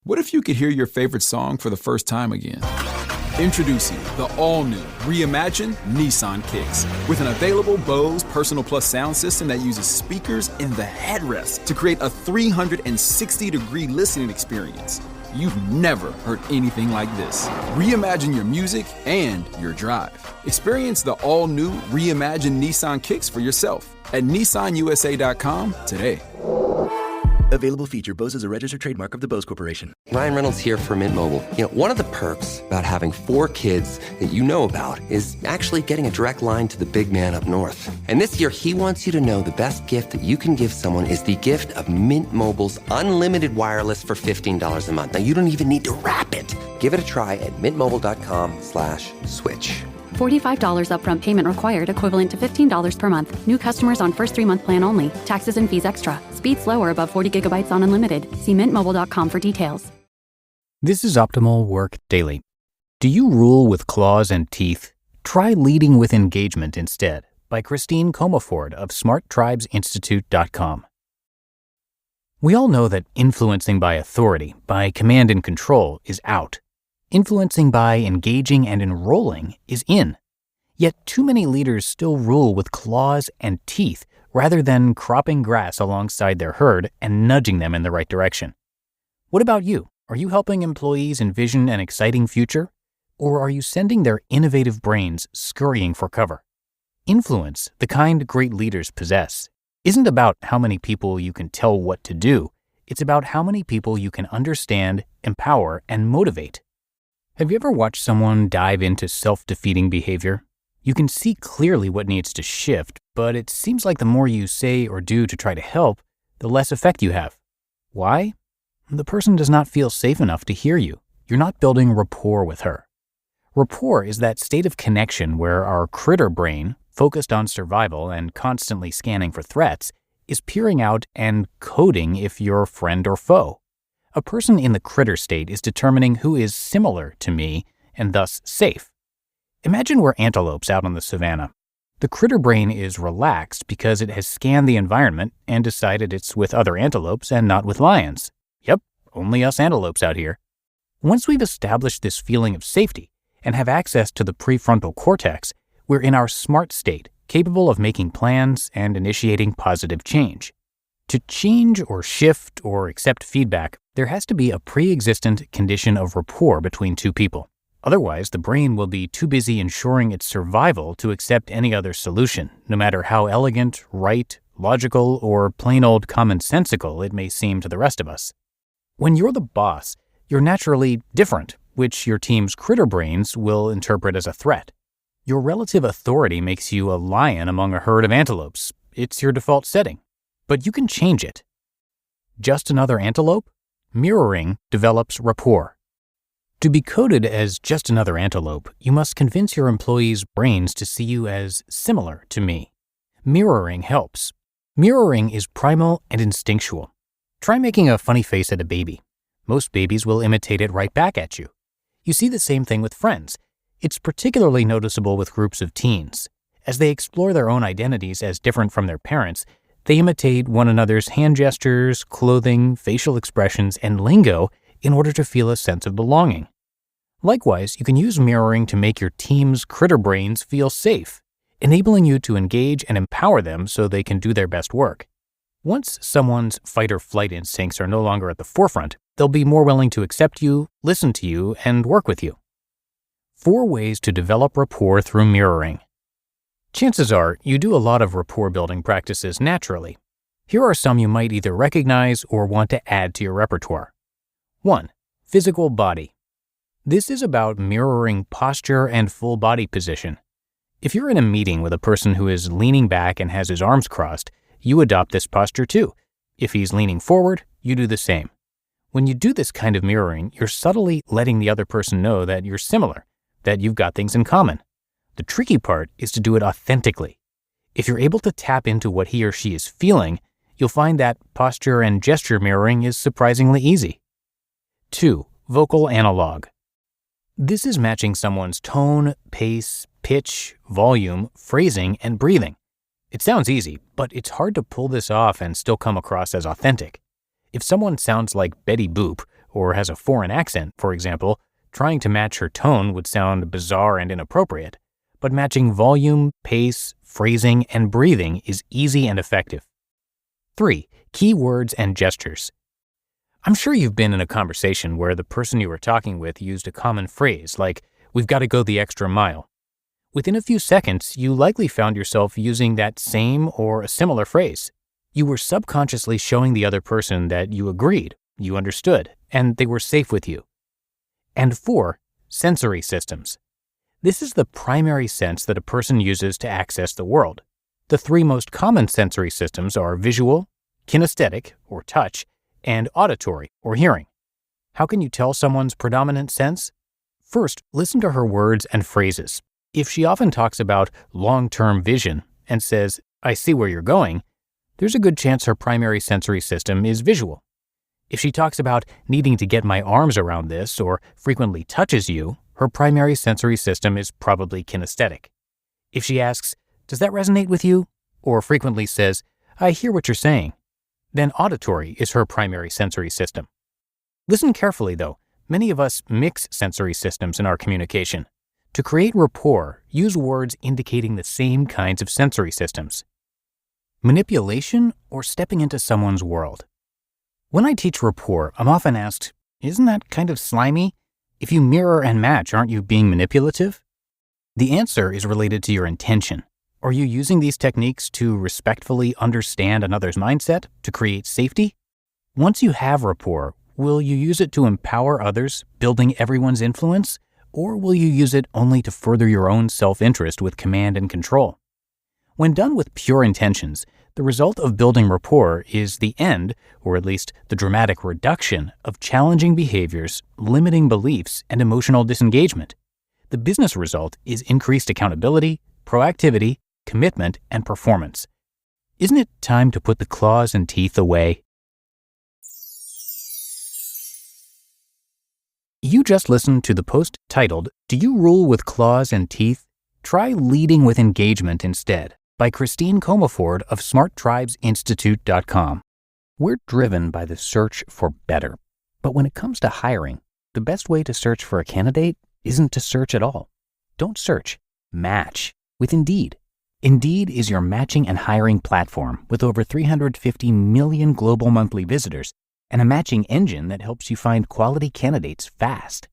What if you could hear your favorite song for the first time again? Introducing the all-new, reimagined Nissan Kicks. With an available Bose Personal Plus sound system that uses speakers in the headrest to create a 360-degree listening experience. You've never heard anything like this. Reimagine your music and your drive. Experience the all-new, reimagined Nissan Kicks for yourself at nissanusa.com today. Available feature. Bose is a registered trademark of the Bose Corporation. Ryan Reynolds here from Mint Mobile. You know, one of the perks about having 4 kids that you know about is actually getting a direct line to the big man up north. And this year, he wants you to know the best gift that you can give someone is the gift of Mint Mobile's unlimited wireless for $15 a month. Now, you don't even need to wrap it. Give it a try at mintmobile.com/switch. $45 upfront payment required, equivalent to $15 per month. New customers on first 3-month plan only. Taxes and fees extra. Speed slower above 40 gigabytes on unlimited. See mintmobile.com for details. This is Optimal Work Daily. Do you rule with claws and teeth? Try leading with engagement instead, by Christine Comaford of smarttribesinstitute.com. We all know that influencing by authority, by command and control, is out. Influencing by engaging and enrolling is in. Yet too many leaders still rule with claws and teeth rather than cropping grass alongside their herd and nudging them in the right direction. What about you? Are you helping employees envision an exciting future? Or are you sending their innovative brains scurrying for cover? Influence, the kind great leaders possess, isn't about how many people you can tell what to do. It's about how many people you can understand, empower, and motivate. Have you ever watched someone dive into self-defeating behavior? You can see clearly what needs to shift, but it seems like the more you say or do to try to help, the less effect you have. Why? The person does not feel safe enough to hear you. You're not building rapport with her. Rapport is that state of connection where our critter brain, focused on survival and constantly scanning for threats, is peering out and coding if you're friend or foe. A person in the critter state is determining who is similar to me and thus safe. Imagine we're antelopes out on the savannah. The critter brain is relaxed because it has scanned the environment and decided it's with other antelopes and not with lions. Yep, only us antelopes out here. Once we've established this feeling of safety and have access to the prefrontal cortex, we're in our smart state, capable of making plans and initiating positive change. To change or shift or accept feedback, there has to be a pre-existent condition of rapport between two people. Otherwise, the brain will be too busy ensuring its survival to accept any other solution, no matter how elegant, right, logical, or plain old commonsensical it may seem to the rest of us. When you're the boss, you're naturally different, which your team's critter brains will interpret as a threat. Your relative authority makes you a lion among a herd of antelopes. It's your default setting. But you can change it. Just another antelope? Mirroring develops rapport. To be coded as just another antelope, you must convince your employees' brains to see you as similar to me. Mirroring helps. Mirroring is primal and instinctual. Try making a funny face at a baby. Most babies will imitate it right back at you. You see the same thing with friends. It's particularly noticeable with groups of teens. As they explore their own identities as different from their parents, they imitate one another's hand gestures, clothing, facial expressions, and lingo in order to feel a sense of belonging. Likewise, you can use mirroring to make your team's critter brains feel safe, enabling you to engage and empower them so they can do their best work. Once someone's fight or flight instincts are no longer at the forefront, they'll be more willing to accept you, listen to you, and work with you. 4 ways to develop rapport through mirroring. Chances are you do a lot of rapport building practices naturally. Here are some you might either recognize or want to add to your repertoire. 1. Physical body. This is about mirroring posture and full body position. If you're in a meeting with a person who is leaning back and has his arms crossed, you adopt this posture too. If he's leaning forward, you do the same. When you do this kind of mirroring, you're subtly letting the other person know that you're similar, that you've got things in common. The tricky part is to do it authentically. If you're able to tap into what he or she is feeling, you'll find that posture and gesture mirroring is surprisingly easy. 2. Vocal analog. This is matching someone's tone, pace, pitch, volume, phrasing, and breathing. It sounds easy, but it's hard to pull this off and still come across as authentic. If someone sounds like Betty Boop or has a foreign accent, for example, trying to match her tone would sound bizarre and inappropriate. But matching volume, pace, phrasing, and breathing is easy and effective. 3. Key words and gestures. I'm sure you've been in a conversation where the person you were talking with used a common phrase like, "We've got to go the extra mile." Within a few seconds, you likely found yourself using that same or a similar phrase. You were subconsciously showing the other person that you agreed, you understood, and they were safe with you. And 4. Sensory systems. This is the primary sense that a person uses to access the world. The 3 most common sensory systems are visual, kinesthetic, or touch, and auditory, or hearing. How can you tell someone's predominant sense? First, listen to her words and phrases. If she often talks about long-term vision and says, "I see where you're going," there's a good chance her primary sensory system is visual. If she talks about needing to get my arms around this or frequently touches you, her primary sensory system is probably kinesthetic. If she asks, "Does that resonate with you?" or frequently says, "I hear what you're saying," then auditory is her primary sensory system. Listen carefully, though. Many of us mix sensory systems in our communication. To create rapport, use words indicating the same kinds of sensory systems. Manipulation or stepping into someone's world. When I teach rapport, I'm often asked, "Isn't that kind of slimy? If you mirror and match, aren't you being manipulative?" The answer is related to your intention. Are you using these techniques to respectfully understand another's mindset, to create safety? Once you have rapport, will you use it to empower others, building everyone's influence? Or will you use it only to further your own self-interest with command and control? When done with pure intentions, the result of building rapport is the end, or at least the dramatic reduction, of challenging behaviors, limiting beliefs, and emotional disengagement. The business result is increased accountability, proactivity, commitment, and performance. Isn't it time to put the claws and teeth away? You just listened to the post titled, "Do You Rule with Claws and Teeth? Try Leading with Engagement Instead," by Christine Comaford of smarttribesinstitute.com. We're driven by the search for better. But when it comes to hiring, the best way to search for a candidate isn't to search at all. Don't search. Match with Indeed. Indeed is your matching and hiring platform with over 350 million global monthly visitors and a matching engine that helps you find quality candidates fast.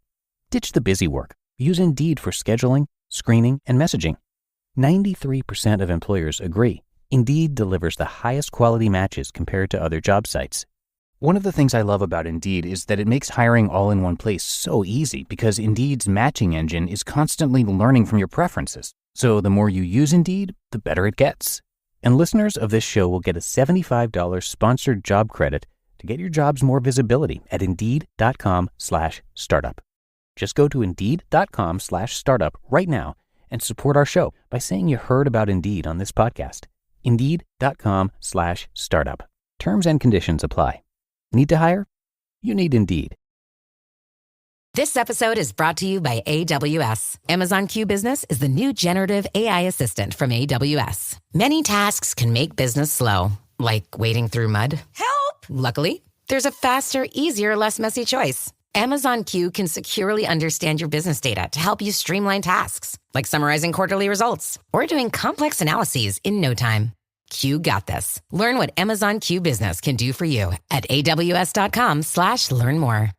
Ditch the busy work. Use Indeed for scheduling, screening, and messaging. 93% of employers agree. Indeed delivers the highest quality matches compared to other job sites. One of the things I love about Indeed is that it makes hiring all in one place so easy because Indeed's matching engine is constantly learning from your preferences. So the more you use Indeed, the better it gets. And listeners of this show will get a $75 sponsored job credit to get your jobs more visibility at Indeed.com/startup. Just go to Indeed.com/startup right now and support our show by saying you heard about Indeed on this podcast. Indeed.com/startup. Terms and conditions apply. Need to hire? You need Indeed. This episode is brought to you by AWS. Amazon Q Business is the new generative AI assistant from AWS. Many tasks can make business slow, like wading through mud. Help! Luckily, there's a faster, easier, less messy choice. Amazon Q can securely understand your business data to help you streamline tasks, like summarizing quarterly results or doing complex analyses in no time. Q got this. Learn what Amazon Q Business can do for you at aws.com/learn more.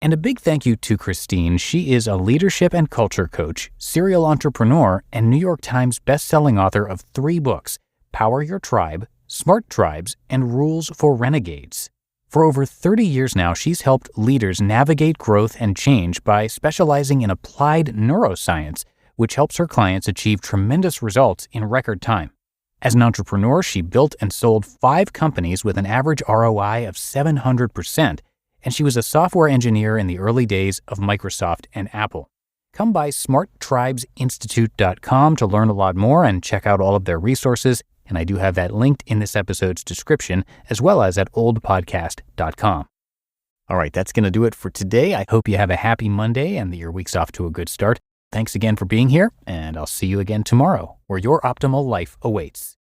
And a big thank you to Christine. She is a leadership and culture coach, serial entrepreneur, and New York Times bestselling author of 3 books, Power Your Tribe, Smart Tribes, and Rules for Renegades. For over 30 years now, she's helped leaders navigate growth and change by specializing in applied neuroscience, which helps her clients achieve tremendous results in record time. As an entrepreneur, she built and sold 5 companies with an average ROI of 700%, and she was a software engineer in the early days of Microsoft and Apple. Come by smarttribesinstitute.com to learn a lot more and check out all of their resources, and I do have that linked in this episode's description, as well as at oldpodcast.com. All right, that's going to do it for today. I hope you have a happy Monday and that your week's off to a good start. Thanks again for being here, and I'll see you again tomorrow, where your optimal life awaits.